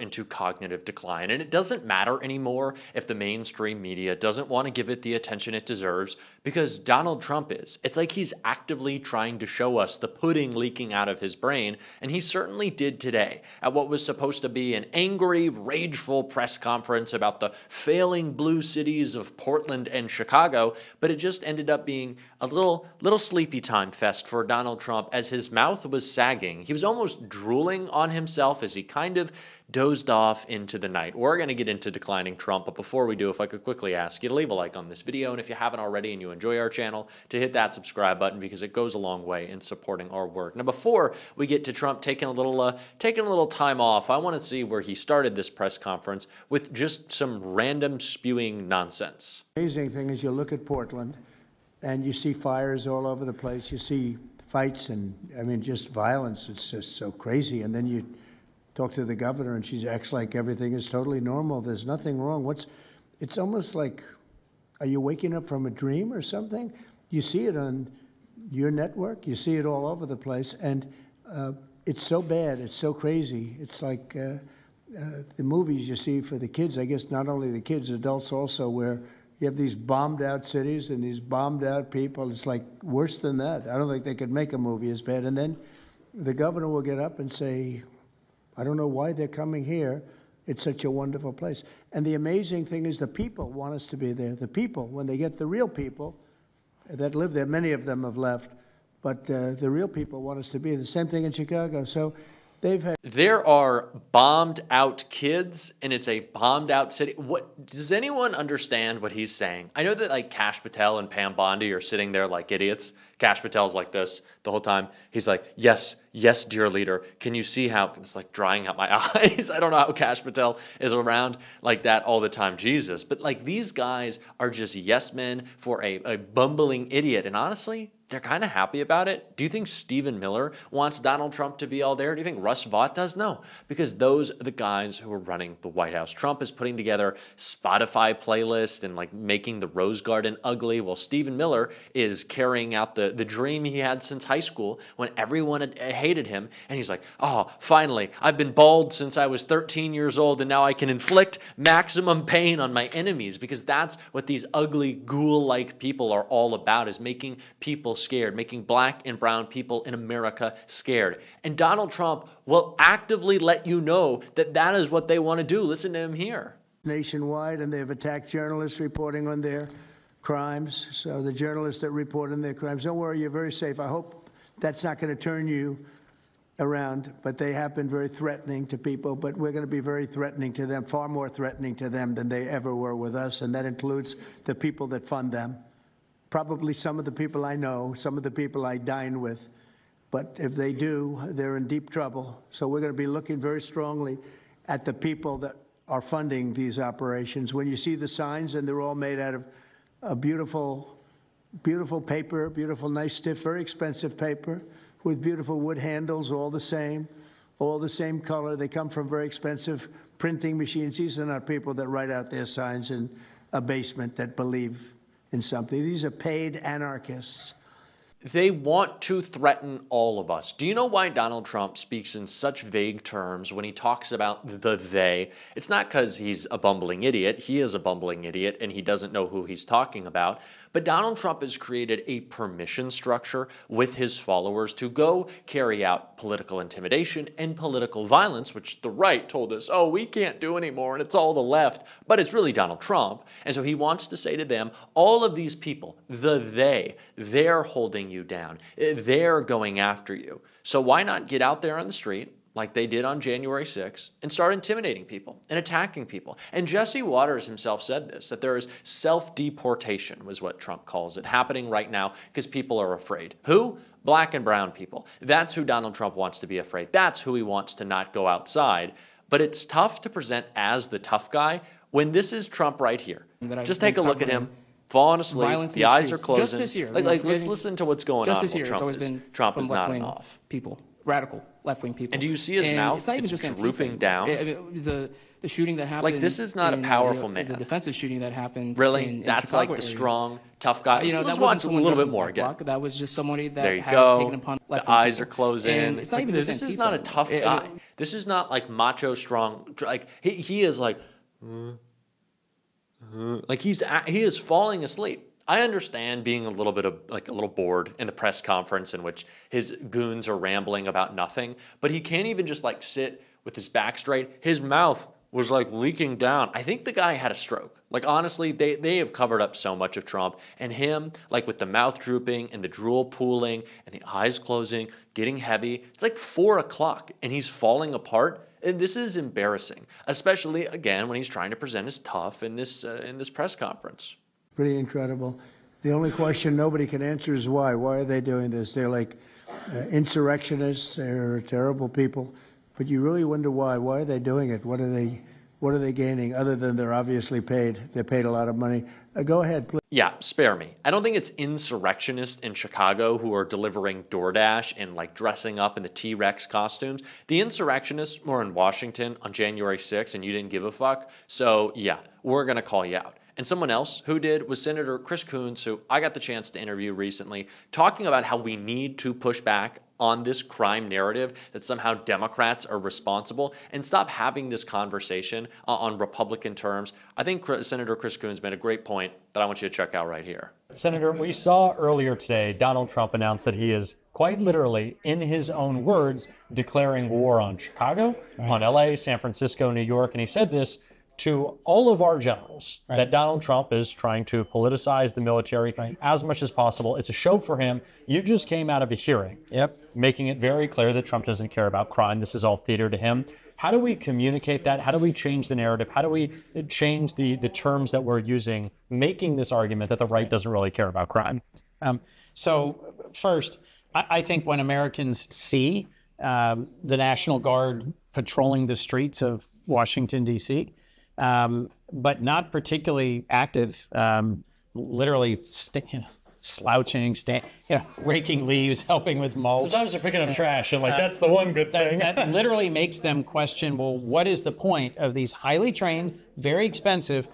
into cognitive decline. And it doesn't matter anymore if the mainstream media doesn't want to give it the attention it deserves, because Donald Trump is. It's like he's actively trying to show us the pudding leaking out of his brain, and he certainly did today at what was supposed to be an angry, rageful press conference about the failing blue cities of Portland and Chicago, but it just ended up being a little sleepy time fest for Donald Trump as his mouth was sagging. He was almost drooling on himself as he kind of dozed off into the night. We're going to get into declining Trump, but before we do, if I could quickly ask you to leave a like on this video, and if you haven't already and you enjoy our channel, to hit that subscribe button, because it goes a long way in supporting our work. Now, before we get to Trump taking a little time off, I want to see where he started this press conference with just some random spewing nonsense. Amazing thing is you look at Portland and you see fires all over the place. You see fights and, I mean, just violence. It's just so crazy. And then you talk to the governor and she acts like everything is totally normal. There's nothing wrong. It's almost like, are you waking up from a dream or something? You see it on your network. You see it all over the place. And it's so bad. It's so crazy. It's like the movies you see for the kids, I guess not only the kids, adults also, where you have these bombed out cities and these bombed out people. It's like worse than that. I don't think they could make a movie as bad. And then the governor will get up and say, I don't know why they're coming here. It's such a wonderful place. And the amazing thing is the people want us to be there. The people, when they get the real people that live there, many of them have left, but the real people want us to be there. The same thing in Chicago. So they've had... There are bombed out kids, and it's a bombed out city. What does anyone understand what he's saying? I know that like Kash Patel and Pam Bondi are sitting there like idiots. Kash Patel's like this the whole time. He's like, yes, yes, dear leader. Can you see how it's like drying out my eyes? I don't know how Kash Patel is around like that all the time. Jesus. But like these guys are just yes men for a bumbling idiot. And honestly, they're kind of happy about it. Do you think Stephen Miller wants Donald Trump to be all there? Do you think Russ Vought does? No, because those are the guys who are running the White House. Trump is putting together Spotify playlists and like making the Rose Garden ugly, while Stephen Miller is carrying out the dream he had since high school when everyone had hated him. And he's like, oh, finally, I've been bald since I was 13 years old, and now I can inflict maximum pain on my enemies, because that's what these ugly ghoul-like people are all about, is making people scared, making black and brown people in America scared. And Donald Trump will actively let you know that that is what they want to do. Listen to him here. Nationwide, and they've attacked journalists reporting on their crimes. So the journalists that report on their crimes, don't worry, you're very safe. I hope that's not going to turn you around, but they have been very threatening to people, but we're going to be very threatening to them, far more threatening to them than they ever were with us, and that includes the people that fund them. Probably some of the people I know, some of the people I dine with. But if they do, they're in deep trouble. So we're going to be looking very strongly at the people that are funding these operations. When you see the signs, and they're all made out of a beautiful, beautiful paper, beautiful, nice, stiff, very expensive paper with beautiful wood handles, all the same color. They come from very expensive printing machines. These are not people that write out their signs in a basement that believe in something. These are paid anarchists. They want to threaten all of us. Do you know why Donald Trump speaks in such vague terms when he talks about the they? It's not because he's a bumbling idiot. He is a bumbling idiot, and he doesn't know who he's talking about. But Donald Trump has created a permission structure with his followers to go carry out political intimidation and political violence, which the right told us, oh, we can't do anymore, and it's all the left. But it's really Donald Trump. And so he wants to say to them, all of these people, they're holding you down. They're going after you. So why not get out there on the street like they did on January 6th and start intimidating people and attacking people? And Jesse Waters himself said this, that there is self-deportation, was what Trump calls it, happening right now because people are afraid. Who? Black and brown people. That's who Donald Trump wants to be afraid. That's who he wants to not go outside. But it's tough to present as the tough guy when this is Trump right here. Just take a look at him. Falling asleep, the eyes are closing. Just this year. Let's listen to what's going on. Just this year, it's always been Trump is from nodding left-wing off. people. radical left-wing people. And do you see his and mouth? It's not even It's just drooping Antifa. down. I mean, the shooting that happened. Like, this is not a in, powerful the man. defensive shooting that happened. Really? In That's Chicago like the area. strong, tough guy. That Let's wasn't watch a someone little dressed bit in more black again. bloc. That was just somebody There that you had go. taken upon The left-wing eyes people. are closing. And it's not Like, even just this Antifa. is not a tough guy. This is not like macho strong. Like he is like, like he is falling asleep. I understand being a little bit of like a little bored in the press conference in which his goons are rambling about nothing, but he can't even just like sit with his back straight. His mouth was like leaking down. I think the guy had a stroke. Like honestly, they have covered up so much of Trump and him, like with the mouth drooping and the drool pooling and the eyes closing, getting heavy. It's like 4 o'clock and he's falling apart. And this is embarrassing, especially again when he's trying to present as tough in this press conference. Pretty incredible. The only question nobody can answer is why. Why are they doing this? They're like insurrectionists. They're terrible people. But you really wonder why. Why are they doing it? What are they gaining other than they're obviously paid? They're paid a lot of money. Go ahead, please. Yeah, spare me. I don't think it's insurrectionists in Chicago who are delivering DoorDash and like dressing up in the T-Rex costumes. The insurrectionists were in Washington on January 6th and you didn't give a fuck. So yeah, we're going to call you out. And someone else who did was Senator Chris Coons, who I got the chance to interview recently, talking about how we need to push back on this crime narrative that somehow Democrats are responsible and stop having this conversation on Republican terms. I think Senator Chris Coons made a great point that I want you to check out right here. Senator, we saw earlier today Donald Trump announce that he is quite literally, in his own words, declaring war on Chicago, on LA, San Francisco, New York, and he said this to all of our generals, that Donald Trump is trying to politicize the military as much as possible. It's a show for him. You just came out of a hearing, making it very clear that Trump doesn't care about crime. This is all theater to him. How do we communicate that? How do we change the narrative? How do we change the terms that we're using, making this argument that the right doesn't really care about crime? So first, I think when Americans see the National Guard patrolling the streets of Washington, D.C., but not particularly active, literally slouching, raking leaves, helping with mulch. Sometimes they're picking up trash, and that's the one good thing. That literally makes them question, well, what is the point of these highly trained, very expensive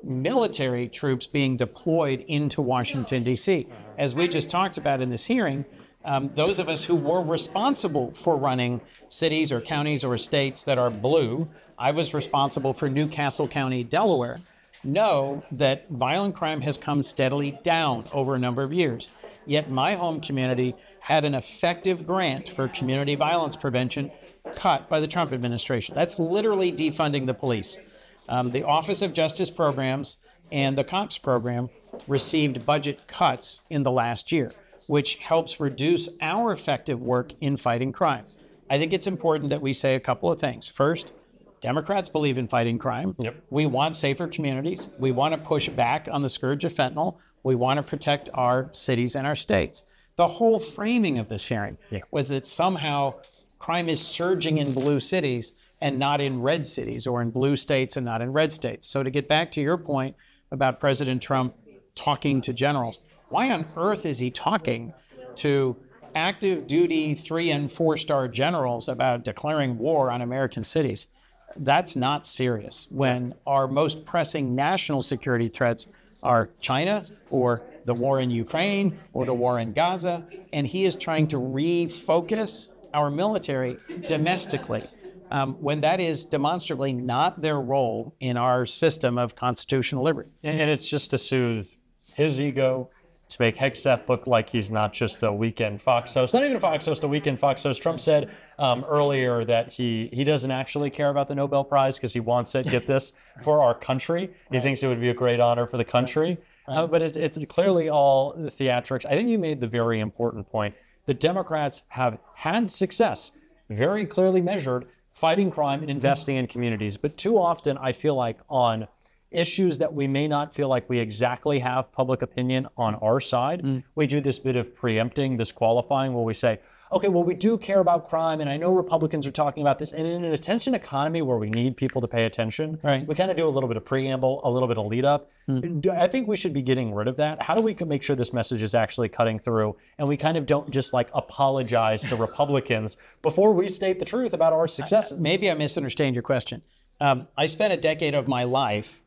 military troops being deployed into Washington, D.C.? As we just talked about in this hearing, those of us who were responsible for running cities or counties or states that are blue, I was responsible for Newcastle County, Delaware, know that violent crime has come steadily down over a number of years. Yet my home community had an effective grant for community violence prevention cut by the Trump administration. That's literally defunding the police. The Office of Justice Programs and the COPS program received budget cuts in the last year, which helps reduce our effective work in fighting crime. I think it's important that we say a couple of things. First, Democrats believe in fighting crime. We want safer communities. We want to push back on the scourge of fentanyl. We want to protect our cities and our states. The whole framing of this hearing was that somehow crime is surging in blue cities and not in red cities, or in blue states and not in red states. So to get back to your point about President Trump talking to generals, why on earth is he talking to active duty 3- and 4-star generals about declaring war on American cities? That's not serious when our most pressing national security threats are China or the war in Ukraine or the war in Gaza, and he is trying to refocus our military domestically when that is demonstrably not their role in our system of constitutional liberty. And it's just to soothe his ego, to make Hegseth look like he's not just a weekend Fox host. Not even a Fox host, a weekend Fox host. Trump said earlier that he doesn't actually care about the Nobel Prize because he wants it, get this, for our country. He thinks it would be a great honor for the country. But it's clearly all theatrics. I think you made the very important point. The Democrats have had success, very clearly measured, fighting crime and investing in communities. But too often, I feel like on issues that we may not feel like we exactly have public opinion on our side, we do this bit of preempting, this qualifying, where we say, okay, well, we do care about crime, and I know Republicans are talking about this. And in an attention economy where we need people to pay attention, Right. we kind of do a little bit of preamble, a little bit of lead up. I think we should be getting rid of that. How do we make sure this message is actually cutting through, and we kind of don't just like apologize to Republicans before we state the truth about our successes? Maybe I misunderstand your question. I spent a decade of my life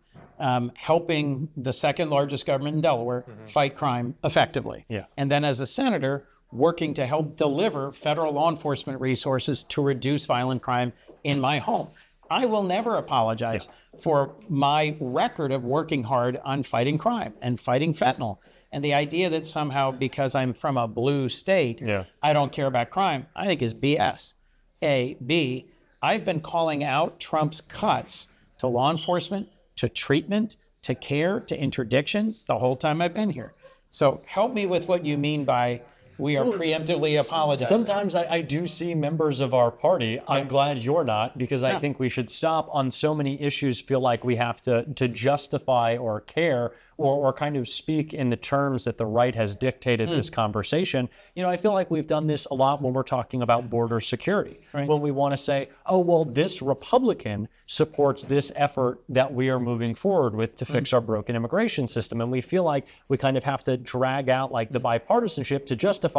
helping the second largest government in Delaware fight crime effectively. Yeah. And then as a senator, working to help deliver federal law enforcement resources to reduce violent crime in my home. I will never apologize for my record of working hard on fighting crime and fighting fentanyl. And the idea that somehow because I'm from a blue state, I don't care about crime, I think is BS. A. B. I've been calling out Trump's cuts to law enforcement, to treatment, to care, to interdiction the whole time I've been here. So help me with what you mean by we are preemptively apologizing. Sometimes I do see members of our party. I'm glad you're not, because I think we should stop on so many issues, feel like we have to justify or care or kind of speak in the terms that the right has dictated this conversation. You know, I feel like we've done this a lot when we're talking about border security. Right. When we want to say, oh, well, this Republican supports this effort that we are moving forward with to fix our broken immigration system. And we feel like we kind of have to drag out like the bipartisanship to justify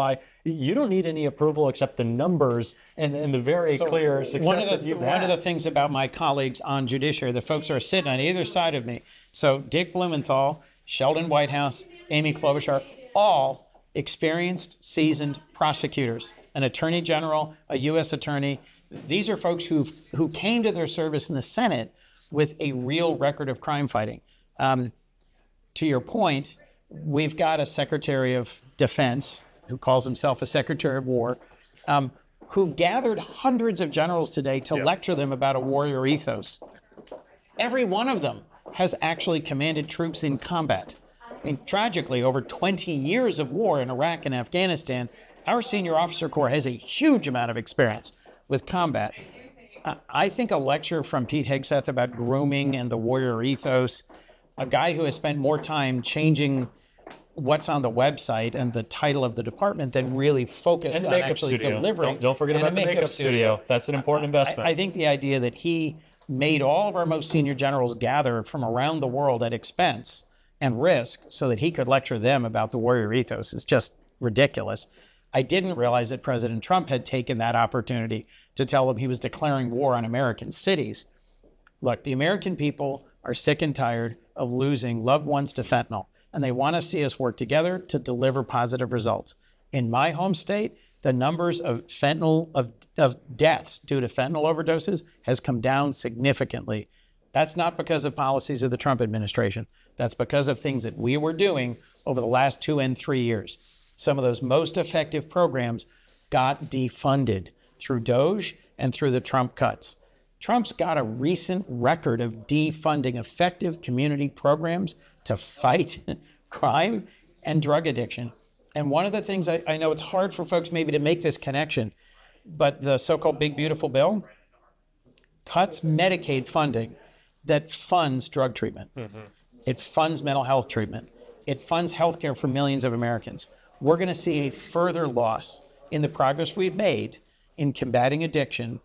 you don't need any approval except the numbers and the very clear success that you've had. One of the things about my colleagues on judiciary, the folks who are sitting on either side of me, so Dick Blumenthal, Sheldon Whitehouse, Amy Klobuchar, all experienced, seasoned prosecutors, an attorney general, a U.S. attorney. These are folks who came to their service in the Senate with a real record of crime fighting. To your point, we've got a Secretary of Defense who calls himself a Secretary of War, who gathered hundreds of generals today to lecture them about a warrior ethos. Every one of them has actually commanded troops in combat. I mean, tragically, over 20 years of war in Iraq and Afghanistan, our senior officer corps has a huge amount of experience with combat. I think a lecture from Pete Hegseth about grooming and the warrior ethos, a guy who has spent more time changing what's on the website and the title of the department than really focused on actually delivering. Don't forget about the makeup studio. That's an important investment. I think the idea that he made all of our most senior generals gather from around the world at expense and risk so that he could lecture them about the warrior ethos is just ridiculous. I didn't realize that President Trump had taken that opportunity to tell them he was declaring war on American cities. Look, the American people are sick and tired of losing loved ones to fentanyl, and they want to see us work together to deliver positive results. In my home state, the numbers of fentanyl, of deaths due to fentanyl overdoses has come down significantly. That's not because of policies of the Trump administration. That's because of things that we were doing over the last 2 and 3 years. Some of those most effective programs got defunded through DOJ and through the Trump cuts. Trump's got a recent record of defunding effective community programs to fight crime and drug addiction. And one of the things I know it's hard for folks maybe to make this connection, but the so-called Big Beautiful Bill cuts Medicaid funding that funds drug treatment. It funds mental health treatment. It funds healthcare for millions of Americans. We're going to see a further loss in the progress we've made in combating addiction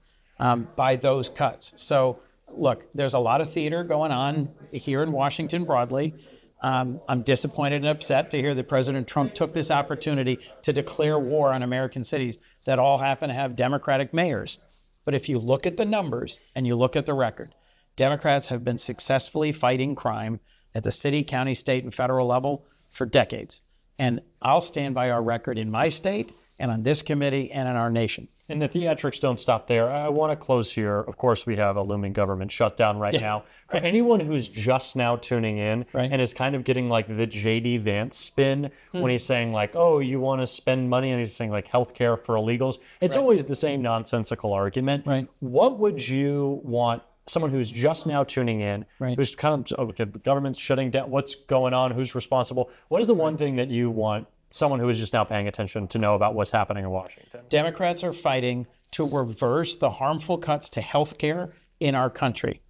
by those cuts. So, look, there's a lot of theater going on here in Washington broadly. I'm disappointed and upset to hear that President Trump took this opportunity to declare war on American cities that all happen to have Democratic mayors. But if you look at the numbers and you look at the record, Democrats have been successfully fighting crime at the city, county, state, and federal level for decades. And I'll stand by our record in my state and on this committee and in our nation. And the theatrics don't stop there. I want to close here. Of course, we have a looming government shutdown right now. For anyone who's just now tuning in and is kind of getting like the J.D. Vance spin when he's saying like, oh, you want to spend money, and he's saying like healthcare for illegals. It's always the same nonsensical argument. What would you want someone who's just now tuning in, who's kind of, okay, the government's shutting down, what's going on, who's responsible? What is the one thing that you want someone who is just now paying attention to know about what's happening in Washington? Democrats are fighting to reverse the harmful cuts to health care in our country.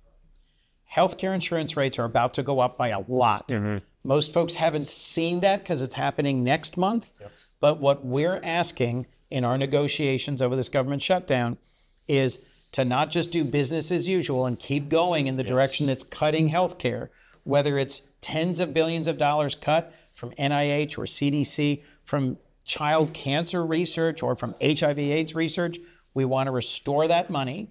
Healthcare insurance rates are about to go up by a lot. Most folks haven't seen that because it's happening next month. But what we're asking in our negotiations over this government shutdown is to not just do business as usual and keep going in the direction that's cutting healthcare, whether it's tens of billions of dollars cut from NIH or CDC, from child cancer research or from HIV/AIDS research. We want to restore that money.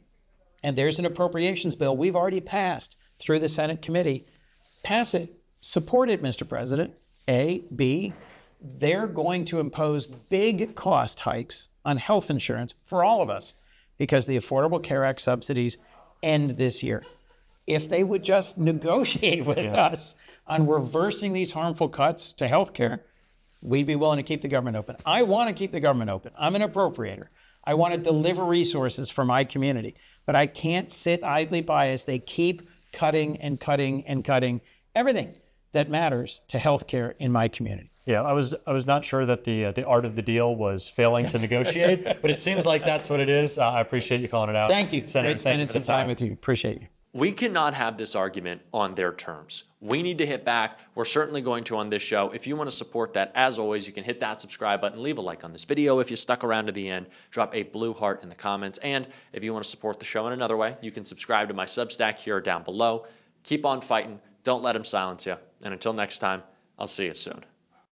And there's an appropriations bill we've already passed through the Senate committee. Pass it. Support it, Mr. President. A. B. They're going to impose big cost hikes on health insurance for all of us because the Affordable Care Act subsidies end this year. If they would just negotiate with us on reversing these harmful cuts to health care, we'd be willing to keep the government open. I want to keep the government open. I'm an appropriator. I want to deliver resources for my community, but I can't sit idly by as they keep cutting and cutting and cutting everything that matters to healthcare in my community. Yeah, I was not sure that the art of the deal was failing to negotiate, but it seems like that's what it is. I appreciate you calling it out. Thank you. Senator, Great spending some time with you. Appreciate you. We cannot have this argument on their terms. We need to hit back. We're certainly going to on this show. If you want to support that, as always, you can hit that subscribe button, leave a like on this video. If you stuck around to the end, drop a blue heart in the comments. And if you want to support the show in another way, you can subscribe to my Substack here or down below. Keep on fighting. Don't let them silence you. And until next time, I'll see you soon.